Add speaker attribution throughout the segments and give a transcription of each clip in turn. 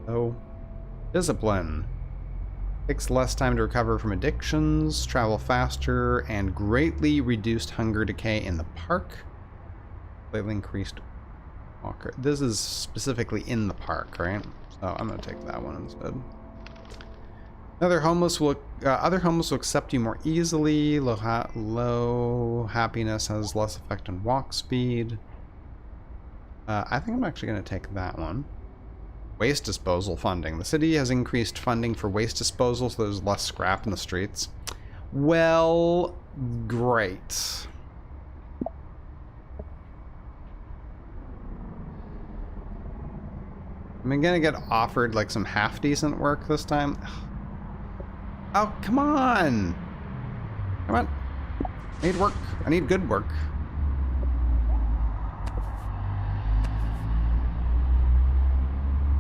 Speaker 1: So, discipline. Takes less time to recover from addictions, travel faster, and greatly reduced hunger decay in the park. Slightly increased walker. This is specifically in the park, right? So I'm going to take that one instead. Other homeless will accept you more easily. Low happiness has less effect on walk speed. I think I'm actually going to take that one. Waste disposal funding. The city has increased funding for waste disposal, so there's less scrap in the streets. Well, great. I'm gonna get offered like some half-decent work this time. Oh, come on! Come on. I need work. I need good work.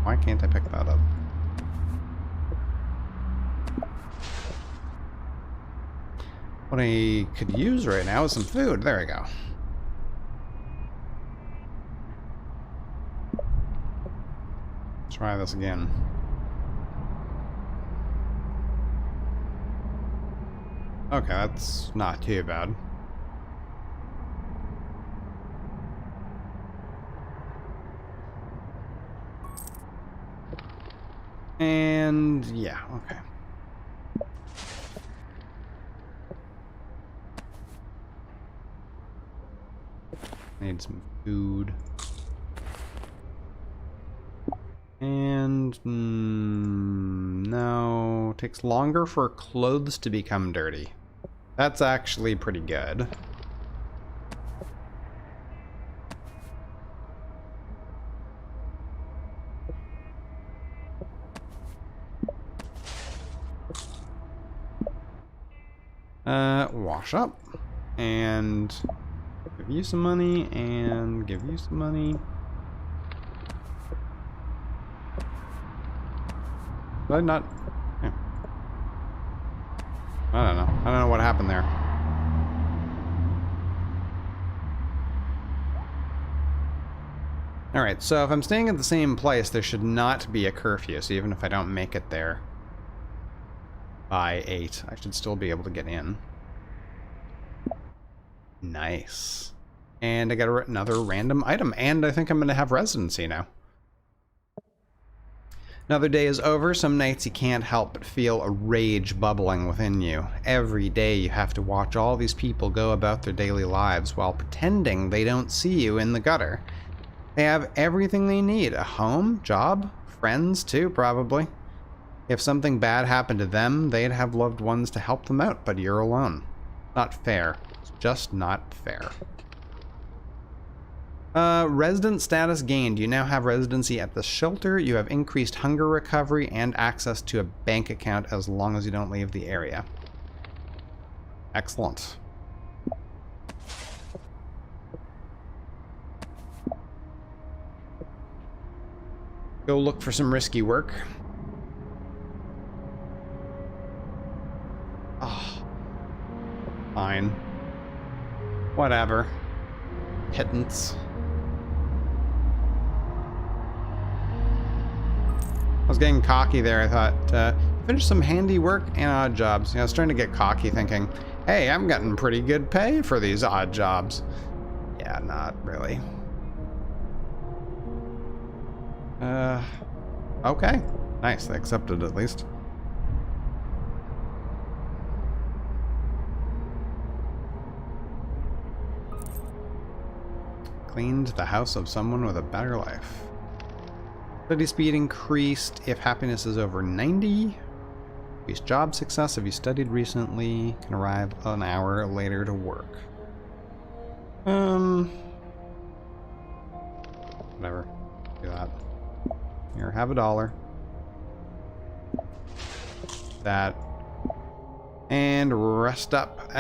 Speaker 1: Why can't I pick that up? What I could use right now is some food. There we go. Try this again. Okay, that's not too bad. And yeah, okay. Need some food. And no, takes longer for clothes to become dirty. That's actually pretty good. Wash up and give you some money and give you some money. Did I not? Yeah. I don't know. I don't know what happened there. Alright, so if I'm staying at the same place, there should not be a curfew. So even if I don't make it there by 8, I should still be able to get in. Nice. And I got another random item, and I think I'm going to have residency now. Another day is over. Some nights you can't help but feel a rage bubbling within you. Every day you have to watch all these people go about their daily lives while pretending they don't see you in the gutter. They have everything they need. A home, job, friends too, probably. If something bad happened to them, they'd have loved ones to help them out, but you're alone. Not fair. It's just not fair. Resident status gained. You now have residency at the shelter. You have increased hunger recovery and access to a bank account as long as you don't leave the area. Excellent. Go look for some risky work. Oh. Fine. Whatever. Pittance. I was getting cocky there. I thought, finish some handy work and odd jobs. You know, I was trying to get cocky thinking, hey, I'm getting pretty good pay for these odd jobs. Yeah, not really. Okay. Nice, they accepted at least. Cleaned the house of someone with a better life. Study speed increased if happiness is over 90. Increased job success if you studied recently. Can arrive an hour later to work. Whatever. Do that. Here, have $1. That. And rest up.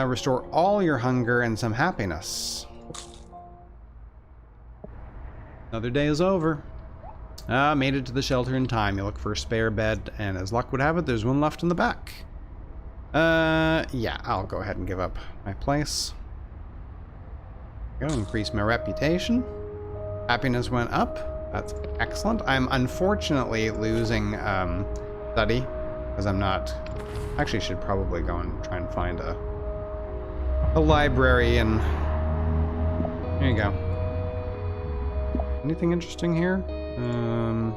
Speaker 1: Restore all your hunger and some happiness. Another day is over. Made it to the shelter in time. You look for a spare bed, and as luck would have it, there's one left in the back. Yeah, I'll go ahead and give up my place. Go increase my reputation. Happiness went up. That's excellent. I'm unfortunately losing study because I'm not... Actually, should probably go and try and find a library, and there you go. Anything interesting here? No.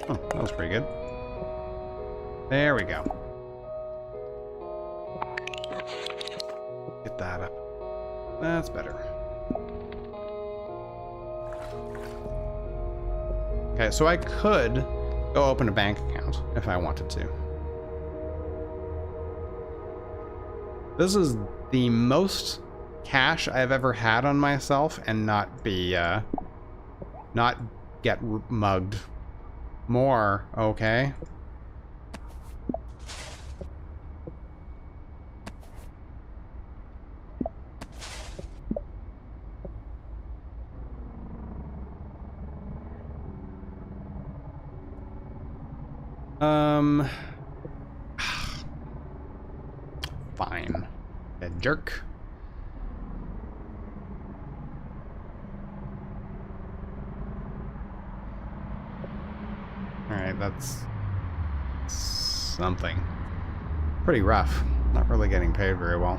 Speaker 1: Oh, that was pretty good. There we go. Get that up. That's better. Okay, so I could go open a bank account if I wanted to. This is the most cash I've ever had on myself and not be, not get mugged. More, okay? Fine. A jerk. Alright, that's something. Pretty rough. Not really getting paid very well.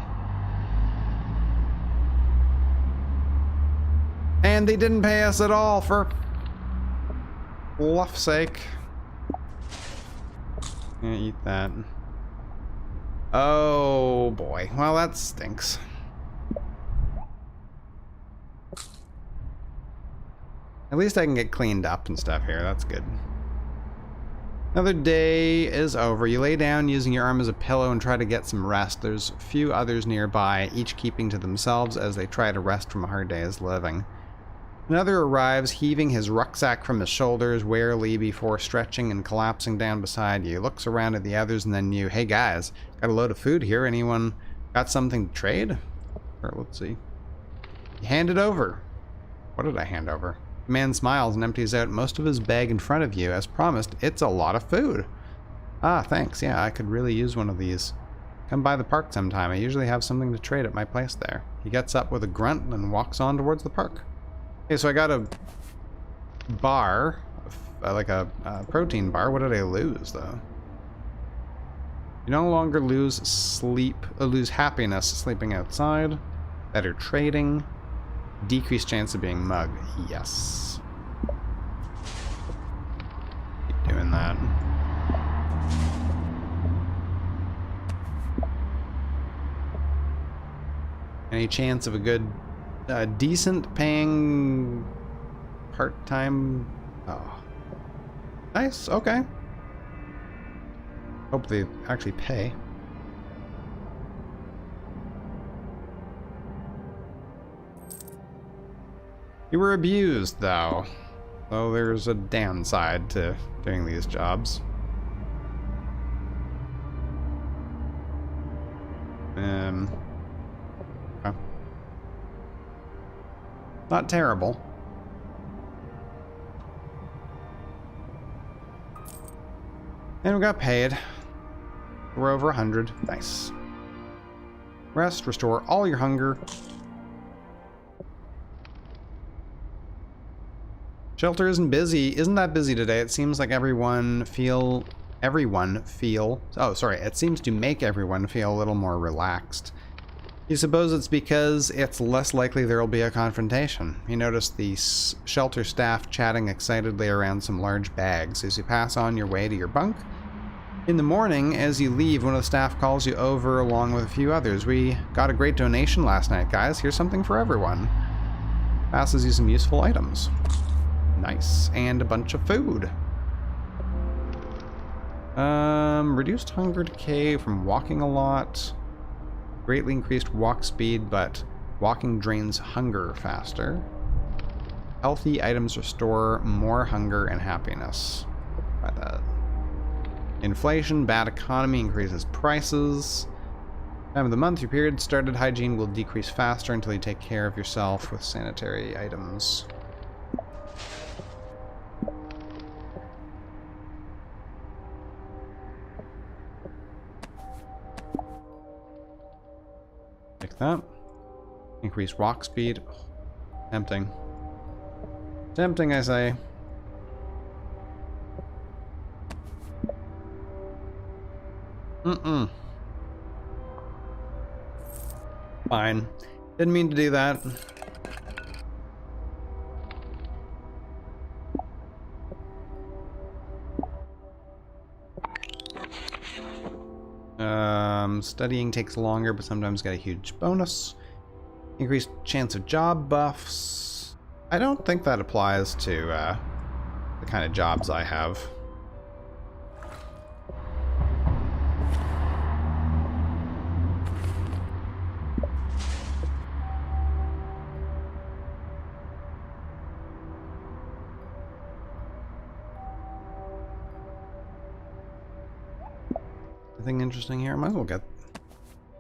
Speaker 1: And they didn't pay us at all, for fluff's sake. Yeah, eat that. Oh boy. Well, that stinks. At least I can get cleaned up and stuff here. That's good. Another day is over. You lay down using your arm as a pillow and try to get some rest. There's a few others nearby, each keeping to themselves as they try to rest from a hard day's living. Another arrives, heaving his rucksack from his shoulders warily before stretching and collapsing down beside you. Looks around at the others and then you. Hey guys, got a load of food here. Anyone got something to trade? Or let's see. You hand it over. What did I hand over? The man smiles and empties out most of his bag in front of you. As promised, it's a lot of food. Ah, thanks. Yeah, I could really use one of these. Come by the park sometime. I usually have something to trade at my place there. He gets up with a grunt and walks on towards the park. Okay, so I got a bar, like a protein bar. What did I lose, though? You no longer lose happiness sleeping outside. Better trading. Decreased chance of being mugged. Yes. Keep doing that. Any chance of a good... decent paying part-time. Oh, nice. Okay. Hope they actually pay. You were abused, though. So there's a downside to doing these jobs. Okay. Not terrible. And we got paid. We're over 100. Nice. Rest, restore all your hunger. Shelter isn't that busy today. It seems like it seems to make everyone feel a little more relaxed. You suppose it's because it's less likely there will be a confrontation. You notice the shelter staff chatting excitedly around some large bags as you pass on your way to your bunk. In the morning, as you leave, one of the staff calls you over along with a few others. We got a great donation last night, guys. Here's something for everyone. Passes you some useful items. Nice. And a bunch of food. Reduced hunger decay from walking a lot. Greatly increased walk speed, but walking drains hunger faster. Healthy items restore more hunger and happiness. Try that. Inflation, bad economy increases prices. Time of the month, your period started. Hygiene will decrease faster until you take care of yourself with sanitary items. Like that. Increase walk speed. Tempting. Tempting, I say. Fine. Didn't mean to do that. Studying takes longer, but sometimes got a huge bonus. Increased chance of job buffs. I don't think that applies to the kind of jobs I have. Anything interesting here? I might as well get...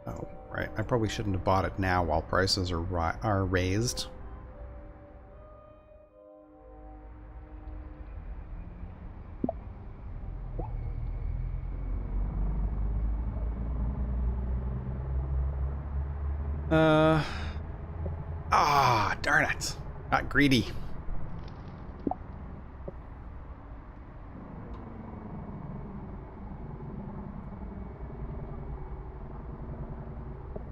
Speaker 1: Oh, right. I probably shouldn't have bought it now while prices are raised. Darn it. Got greedy.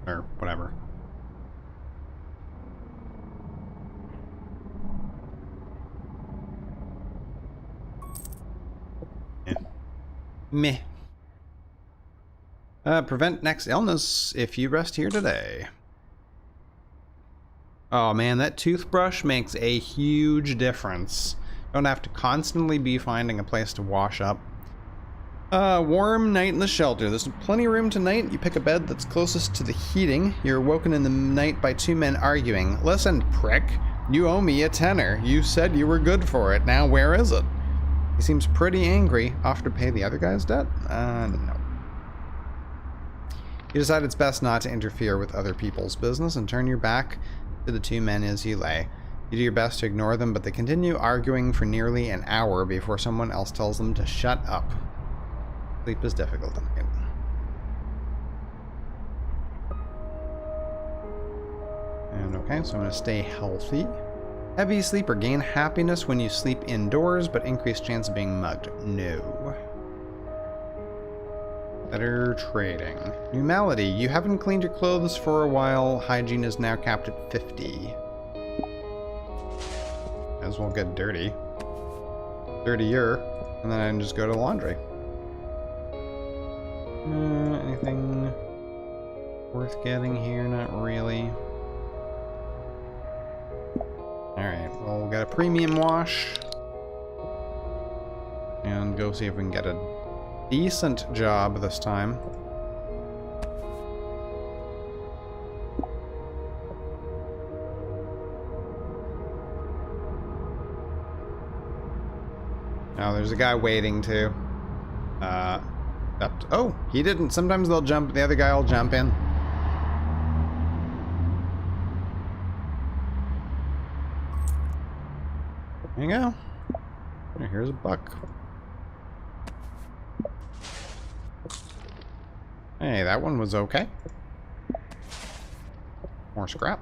Speaker 1: Or whatever. Yeah. Meh. Prevent next illness if you rest here today. Oh man, that toothbrush makes a huge difference. Don't have to constantly be finding a place to wash up. Warm night in the shelter. There's plenty of room tonight. You pick a bed that's closest to the heating. You're woken in the night by two men arguing. Listen, prick. You owe me a tenner. You said you were good for it. Now where is it? He seems pretty angry. Offer to pay the other guy's debt? No. You decide it's best not to interfere with other people's business and turn your back to the two men as you lay. You do your best to ignore them, but they continue arguing for nearly an hour before someone else tells them to shut up. Sleep is difficult tonight. And okay, so I'm going to stay healthy. Heavy sleeper. Gain happiness when you sleep indoors, but increased chance of being mugged. No. Better trading. New malady. You haven't cleaned your clothes for a while. Hygiene is now capped at 50. Might as well get dirty. Dirtier. And then I can just go to laundry. Anything worth getting here? Not really. Alright, well, we'll get a premium wash. And go see if we can get a decent job this time. Now there's a guy waiting too. Oh, he didn't. Sometimes they'll jump. The other guy will jump in. There you go. Here's a buck. Hey, that one was okay. More scrap.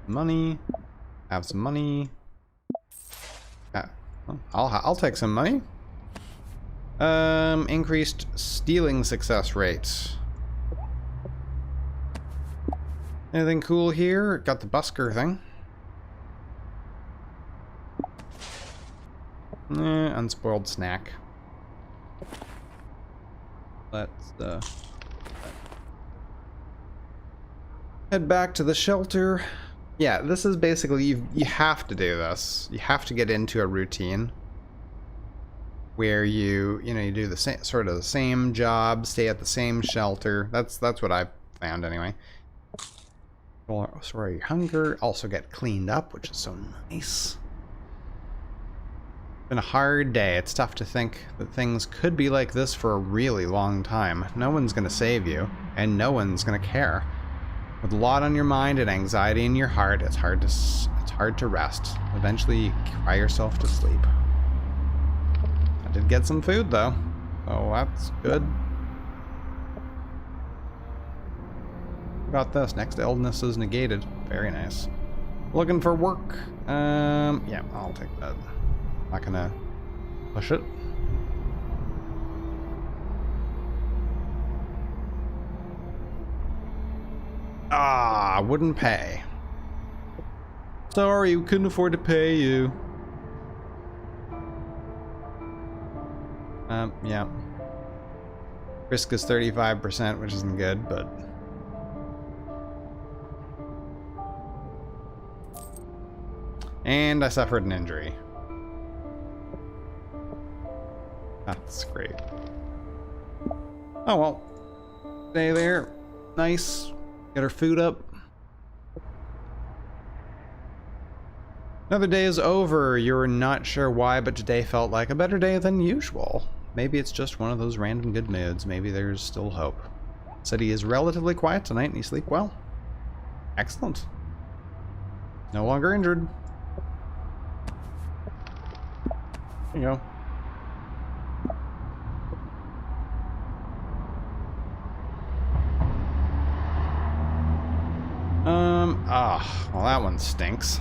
Speaker 1: Money. Have some money. I'll take some money. Increased stealing success rates. Anything cool here? Got the busker thing. Unspoiled snack. Let's head back to the shelter. Yeah, this is basically, you have to do this. You have to get into a routine where you do the same sort of the same job, stay at the same shelter. That's what I've found anyway. Sorry, your hunger. Also get cleaned up, which is so nice. It's been a hard day. It's tough to think that things could be like this for a really long time. No one's gonna save you, and no one's gonna care. With a lot on your mind and anxiety in your heart, it's hard to rest. Eventually, you cry yourself to sleep. I did get some food though, so that's good. Got this. Next illness is negated. Very nice. Looking for work. Yeah, I'll take that. Not gonna push it. Ah, wouldn't pay. Sorry, we couldn't afford to pay you. Yeah. Risk is 35%, which isn't good, but... And I suffered an injury. That's great. Oh well. Stay there. Nice. Get our food up. Another day is over. You're not sure why, but today felt like a better day than usual. Maybe it's just one of those random good moods. Maybe there's still hope. City is relatively quiet tonight and you sleep well. Excellent. No longer injured. There you go. Well that one stinks.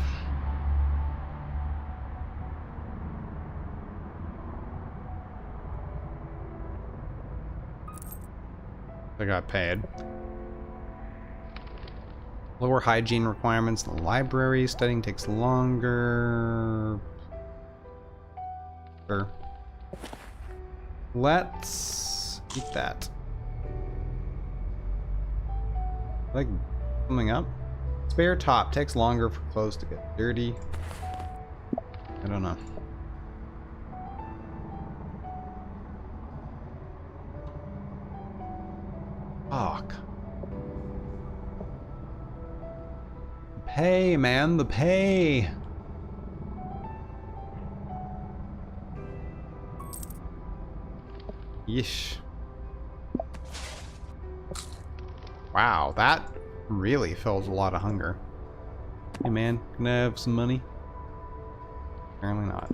Speaker 1: I got paid. Lower hygiene requirements in the library. Studying takes longer. Sure. Let's eat that. Like something up? Spare top takes longer for clothes to get dirty. I don't know. Fuck. Pay, man, the pay. Yeesh. Wow, that really fills a lot of hunger. Hey man, can I have some money? Apparently not.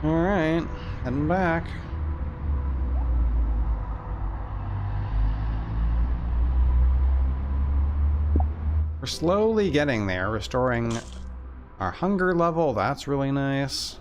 Speaker 1: Alright, heading back. We're slowly getting there, restoring our hunger level. That's really nice.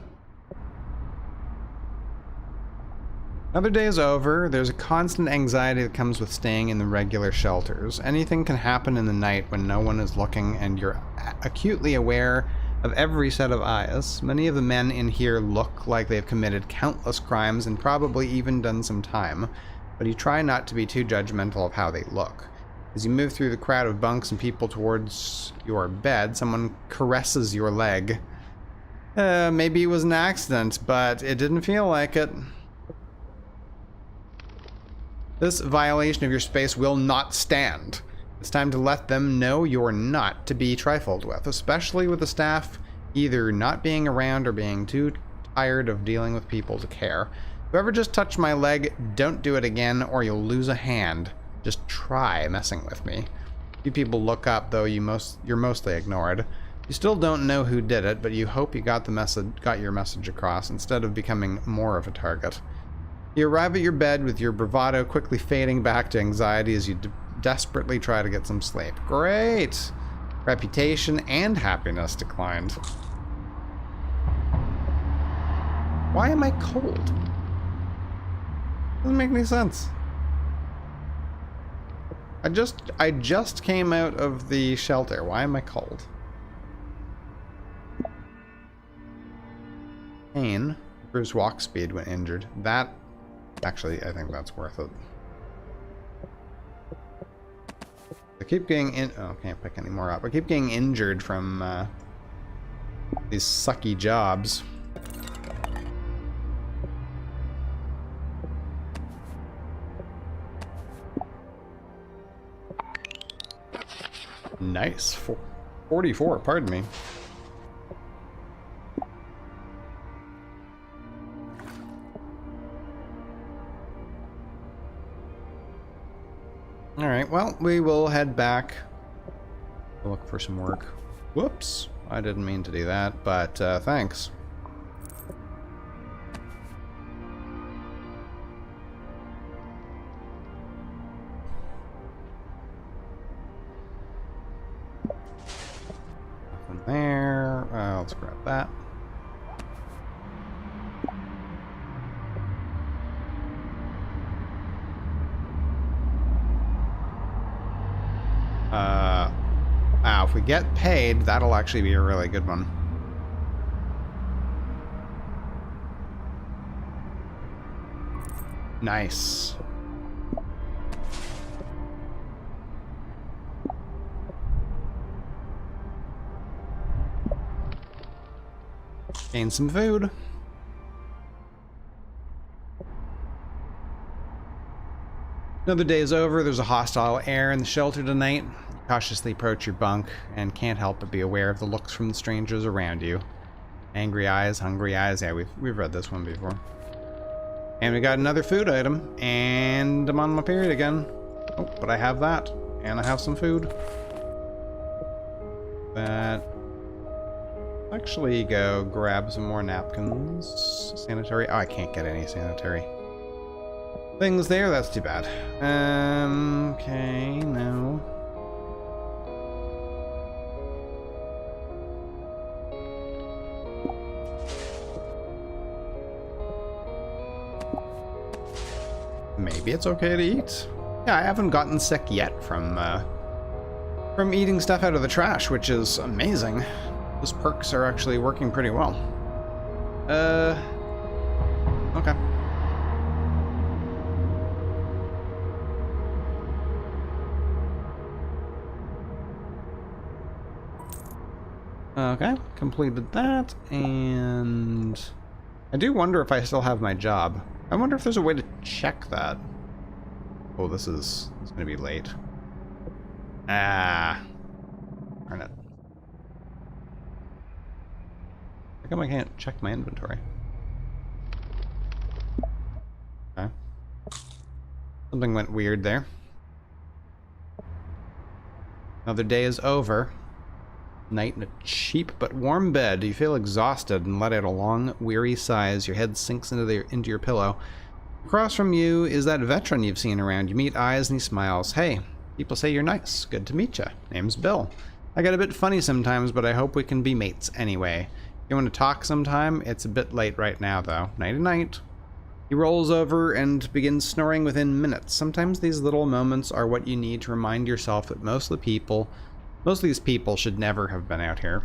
Speaker 1: Another day is over. There's a constant anxiety that comes with staying in the regular shelters. Anything can happen in the night when no one is looking and you're acutely aware of every set of eyes. Many of the men in here look like they've committed countless crimes and probably even done some time, but you try not to be too judgmental of how they look. As you move through the crowd of bunks and people towards your bed, someone caresses your leg. Maybe it was an accident, but it didn't feel like it. This violation of your space will not stand. It's time to let them know you're not to be trifled with, especially with the staff either not being around or being too tired of dealing with people to care. Whoever just touched my leg, don't do it again or you'll lose a hand. Just try messing with me. You people look up, though you're mostly ignored. You still don't know who did it, but you hope you got your message across instead of becoming more of a target. You arrive at your bed with your bravado quickly fading back to anxiety as you desperately try to get some sleep. Great! Reputation and happiness declined. Why am I cold? Doesn't make any sense. I just came out of the shelter. Why am I cold? Pain. Improves walk speed when injured. That, actually, I think that's worth it. I keep getting in. Oh, can't pick any more up. I keep getting injured from these sucky jobs. Nice. 44, pardon me. Alright, well, we will head back. We'll look for some work. Whoops. I didn't mean to do that, but thanks. Nothing there. Let's grab that. If we get paid, that'll actually be a really good one. Nice. Gain some food. Another day is over. There's a hostile air in the shelter tonight. You cautiously approach your bunk and can't help but be aware of the looks from the strangers around you. Angry eyes, hungry eyes. Yeah, we've read this one before. And we got another food item, and I'm on my period again. Oh, but I have that, and I have some food. That. Actually, go grab some more napkins. Sanitary. Oh, I can't get any sanitary things there. That's too bad. Okay, no. Maybe it's okay to eat. Yeah, I haven't gotten sick yet from eating stuff out of the trash, which is amazing. Those perks are actually working pretty well. Okay. Okay, completed that, and I do wonder if I still have my job. I wonder if there's a way to check that. Oh, this is gonna be late. Ah, darn it. How come I can't check my inventory? Okay. Something went weird there. Another day is over. Night in a cheap but warm bed. You feel exhausted and let out a long, weary sigh as your head sinks into your pillow. Across from you is that veteran you've seen around. You meet eyes and he smiles. Hey, people say you're nice. Good to meet you. Name's Bill. I get a bit funny sometimes, but I hope we can be mates anyway. You want to talk sometime? It's a bit late right now, though. Nighty-night. He rolls over and begins snoring within minutes. Sometimes these little moments are what you need to remind yourself that most of these people should never have been out here.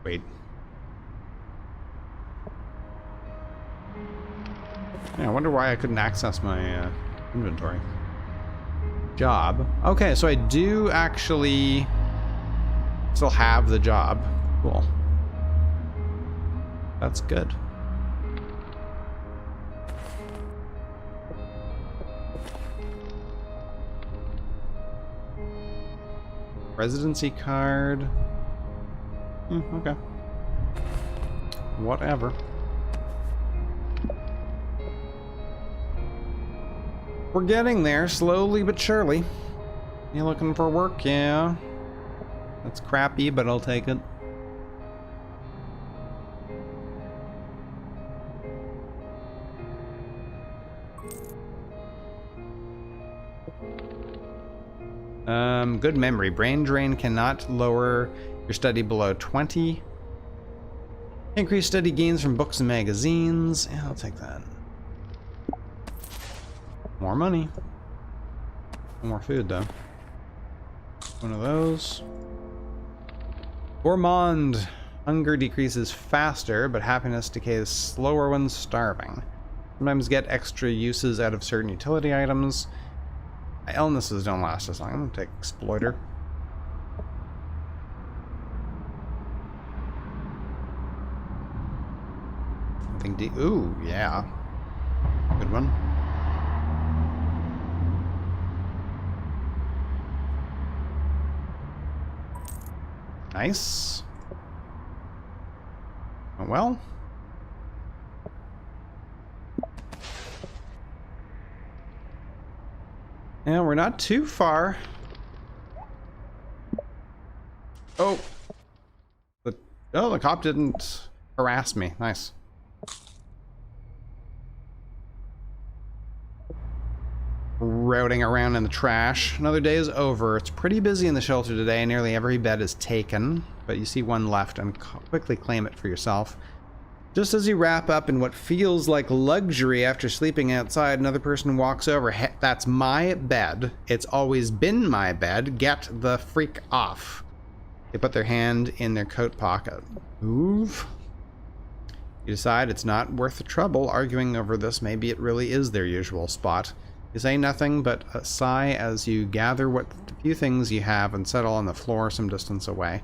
Speaker 1: Wait. Yeah, I wonder why I couldn't access my inventory. Job. Okay, so I do actually still have the job. Cool. That's good. Residency card. Okay. Whatever. We're getting there, slowly but surely. You looking for work? Yeah. That's crappy, but I'll take it. Good memory. Brain drain cannot lower your study below 20. Increase study gains from books and magazines. Yeah, I'll take that. More money. More food, though. One of those. Gourmand. Hunger decreases faster, but happiness decays slower when starving. Sometimes get extra uses out of certain utility items. Illnesses don't last as long. I'm gonna take Exploiter. I think ooh, yeah. Good one. Nice. Oh, well. Yeah, we're not too far. Oh! The cop didn't harass me. Nice. Routing around in the trash. Another day is over. It's pretty busy in the shelter today. Nearly every bed is taken, but you see one left and quickly claim it for yourself. Just as you wrap up in what feels like luxury after sleeping outside, another person walks over. Hey, that's my bed. It's always been my bed. Get the freak off. They put their hand in their coat pocket. Move. You decide it's not worth the trouble arguing over this. Maybe it really is their usual spot. You say nothing but a sigh as you gather what few things you have and settle on the floor some distance away.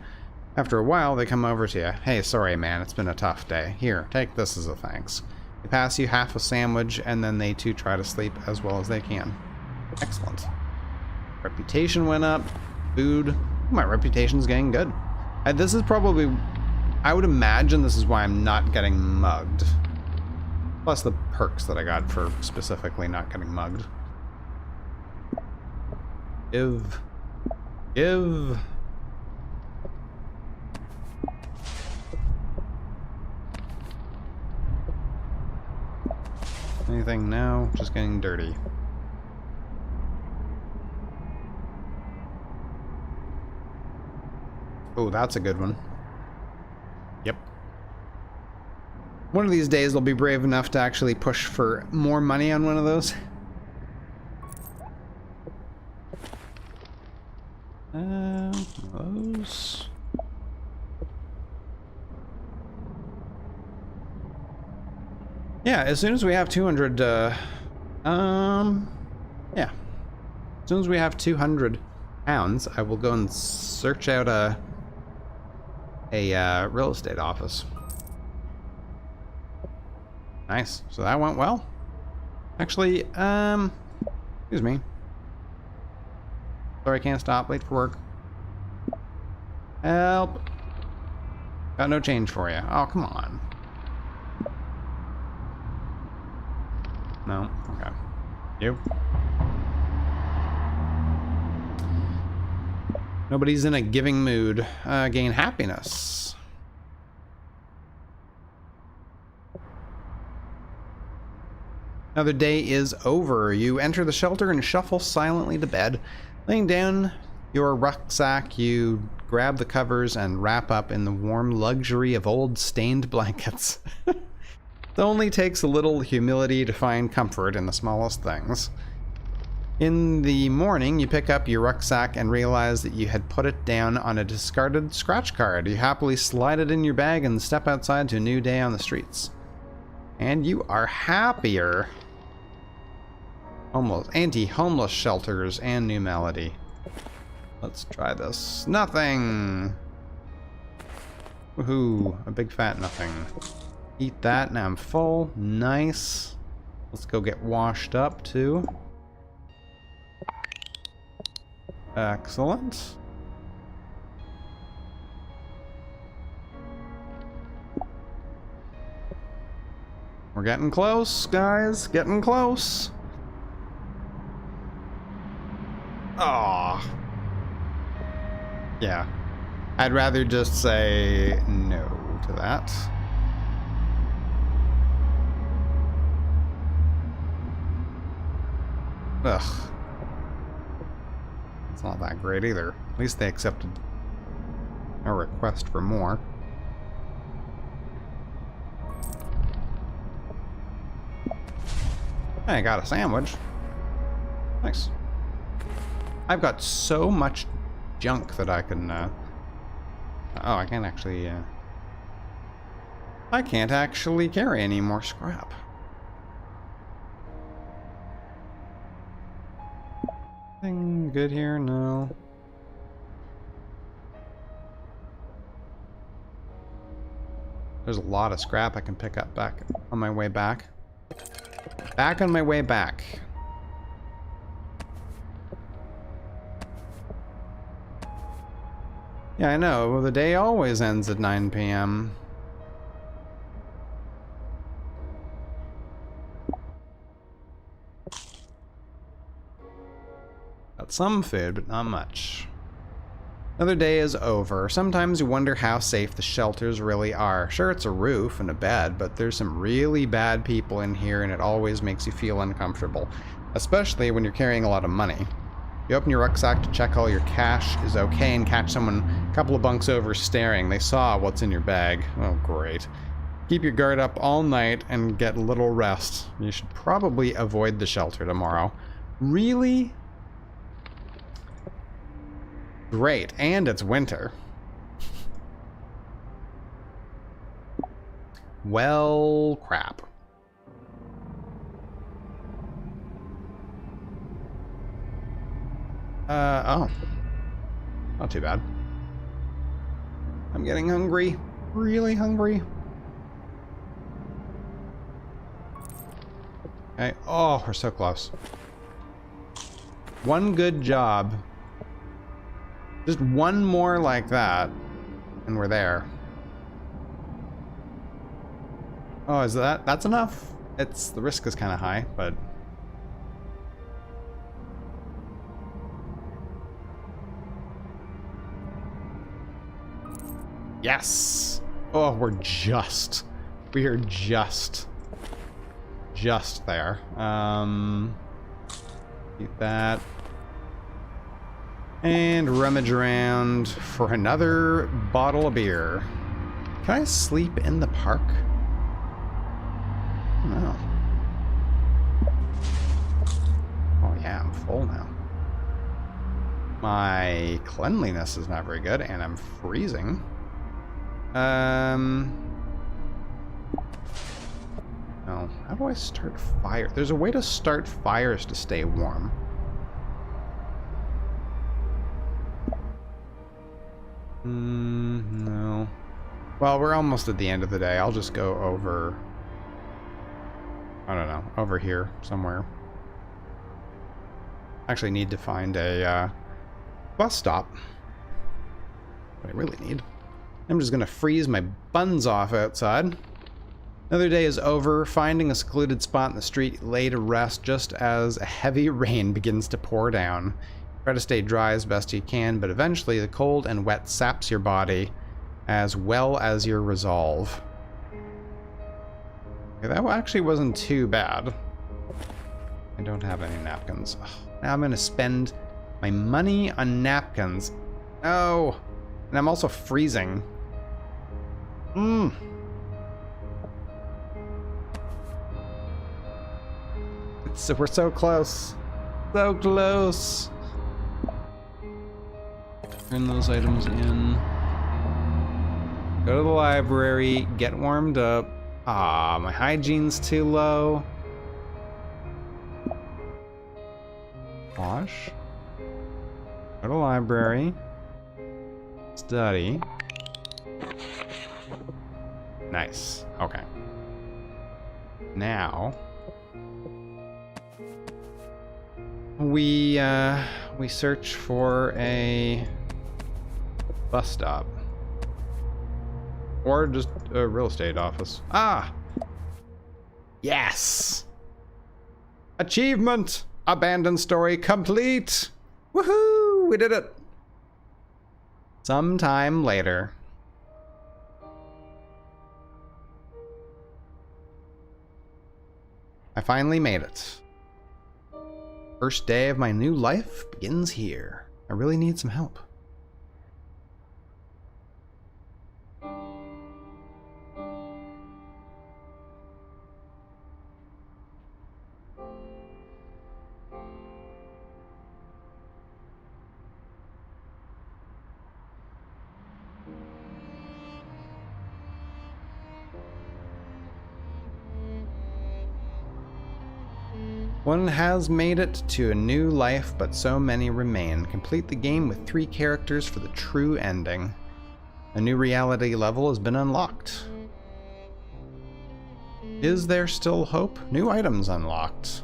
Speaker 1: After a while, they come over to you. Hey, sorry man, it's been a tough day. Here, take this as a thanks. They pass you half a sandwich, and then they too try to sleep as well as they can. Excellent. Reputation went up. Food. My reputation's getting good. This is probably... I would imagine this is why I'm not getting mugged. Plus the perks that I got for specifically not getting mugged. Give. Anything now? Just getting dirty. Oh, that's a good one. Yep. One of these days, they'll be brave enough to actually push for more money on one of those. Those. Yeah, as soon as we have 200, yeah. As soon as we have 200 pounds, I will go and search out a real estate office. Nice. So that went well. Actually, excuse me. Sorry, I can't stop. Late for work. Help. Got no change for you. Oh, come on. No? Okay. You? Nobody's in a giving mood. Gain happiness. Another day is over. You enter the shelter and shuffle silently to bed. Laying down your rucksack, you grab the covers and wrap up in the warm luxury of old stained blankets. It only takes a little humility to find comfort in the smallest things. In the morning, you pick up your rucksack and realize that you had put it down on a discarded scratch card. You happily slide it in your bag and step outside to a new day on the streets. And you are happier. Almost anti-homeless shelters and new melody. Let's try this. Nothing! Woohoo, a big fat nothing. Eat that, now I'm full. Nice. Let's go get washed up too. Excellent. We're getting close, guys. Getting close. Aw. Yeah. I'd rather just say no to that. Ugh. It's not that great either. At least they accepted our request for more. I got a sandwich. Nice. I've got so much junk that I can, oh, I can't actually, I can't actually carry any more scrap. Anything good here? No. There's a lot of scrap I can pick up back on my way back. Back on my way back. Yeah, I know. Well, the day always ends at 9 p.m. Got some food, but not much. Another day is over. Sometimes you wonder how safe the shelters really are. Sure, it's a roof and a bed, but there's some really bad people in here and it always makes you feel uncomfortable. Especially when you're carrying a lot of money. You open your rucksack to check all your cash is okay and catch someone a couple of bunks over staring. They saw what's in your bag. Oh, great. Keep your guard up all night and get little rest. You should probably avoid the shelter tomorrow. Really? Great, and it's winter. Well, crap. Oh. Not too bad. I'm getting hungry. Really hungry. Okay. Oh, we're so close. One good job. Just one more like that, and we're there. Oh, is that's enough? The risk is kind of high, but... Yes! Oh, we are just there. Keep that. And rummage around for another bottle of beer. Can I sleep in the park? No. Oh yeah, I'm full now. My cleanliness is not very good, and I'm freezing. No. How do I start fire? There's a way to start fires to stay warm. No. Well, we're almost at the end of the day. I'll just go over... I don't know. Over here somewhere. Actually need to find a bus stop. What I really need. I'm just gonna freeze my buns off outside. Another day is over. Finding a secluded spot in the street, lay to rest just as a heavy rain begins to pour down. Try to stay dry as best you can, but eventually the cold and wet saps your body as well as your resolve. Okay, that actually wasn't too bad. I don't have any napkins. Ugh, now I'm gonna spend my money on napkins. No! And I'm also freezing. We're so close. So close. Turn those items in. Go to the library. Get warmed up. Ah, my hygiene's too low. Wash. Go to library. Study. Nice. Okay. Now we search for a bus stop or just a real estate office. Ah. Yes. Achievement. Abandoned story complete. Woohoo! We did it. Sometime later. I finally made it. First day of my new life begins here. I really need some help. One has made it to a new life, but so many remain. Complete the game with 3 characters for the true ending. A new reality level has been unlocked. Is there still hope? New items unlocked.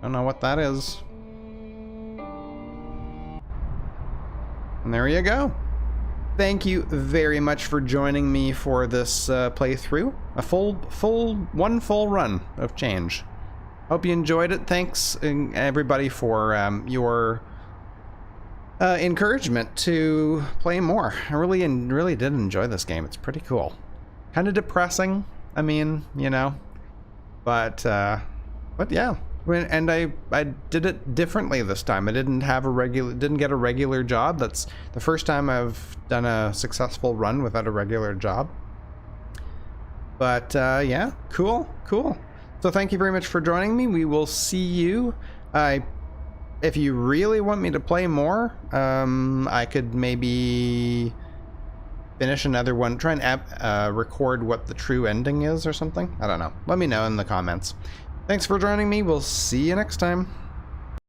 Speaker 1: Don't know what that is. And there you go. Thank you very much for joining me for this playthrough. One full run of Change. Hope you enjoyed it. Thanks everybody for your encouragement to play more. I really did enjoy this game. It's pretty cool. Kind of depressing, I mean, you know, but yeah. And I did it differently this time. I didn't get a regular job. That's the first time I've done a successful run without a regular job. But yeah, cool. So thank you very much for joining me. We will see you. If you really want me to play more, I could maybe finish another one, try and record what the true ending is or something. I don't know. Let me know in the comments. Thanks for joining me. We'll see you next time.